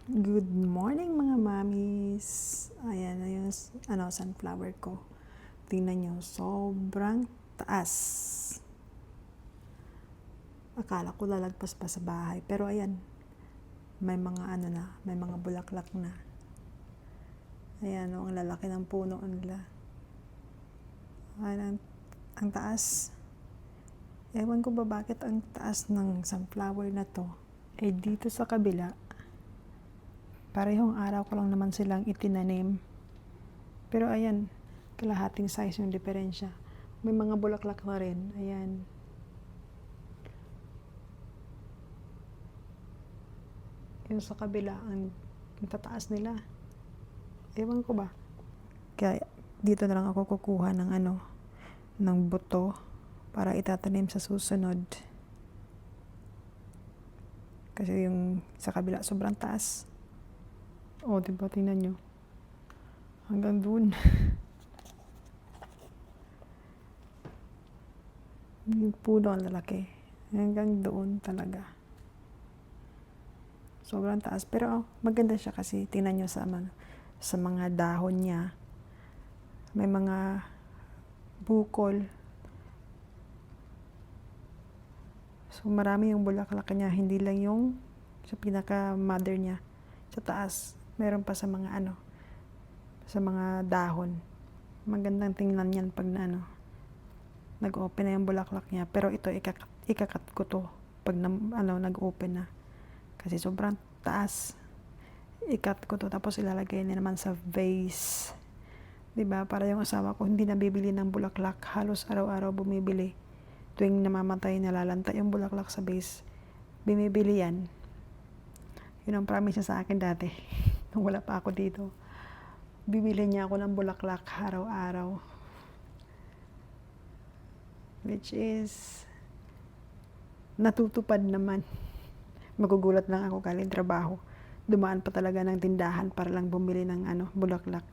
Good morning mga mamis. Ayan na yung sunflower ko. Tingnan nyo, sobrang taas. Akala ko lalagpas pa sa bahay. Pero ayan, may mga may mga bulaklak na. Ayan ang lalaki ng puno nila. Ayan, ang taas. Ewan ko ba bakit ang taas ng sunflower na to. Dito sa kabila, parehong araw ko lang naman silang itinanim. Pero ayan, kalahating size yung diferensya. May mga bulaklak na rin. Ayan. Yung sa kabila, ang tataas nila. Ewan ko ba. Kaya dito na lang ako kukuha ng ng buto para itatanim sa susunod. Kasi yung sa kabila sobrang taas. Diba? Tingnan nyo. Hanggang dun. Yung puno ang lalaki. Hanggang doon talaga. Sobrang taas. Pero maganda siya kasi tingnan nyo sa mga dahon niya. May mga bukol. So marami yung bulaklak niya. Hindi lang yung sa pinaka-mother niya. Sa taas. Meron pa sa mga sa mga dahon. Magandang tingnan yan pag nag-open na yung bulaklak niya. Pero ito, ikakat ko to pag nag-open na. Kasi sobrang taas. Ikat ko to tapos ilalagay na naman sa vase. Diba? Para yung asawa ko hindi nabibili ng bulaklak. Halos araw-araw bumibili. Tuwing namamatay, nalalanta yung bulaklak sa vase. Bumibili yan. Yun ang promise niya sa akin dati. Nung wala pa ako dito. Bibili niya ako ng bulaklak araw-araw. Which is natutupad naman. Magugulat lang ako galing trabaho. Dumaan pa talaga ng tindahan para lang bumili ng bulaklak.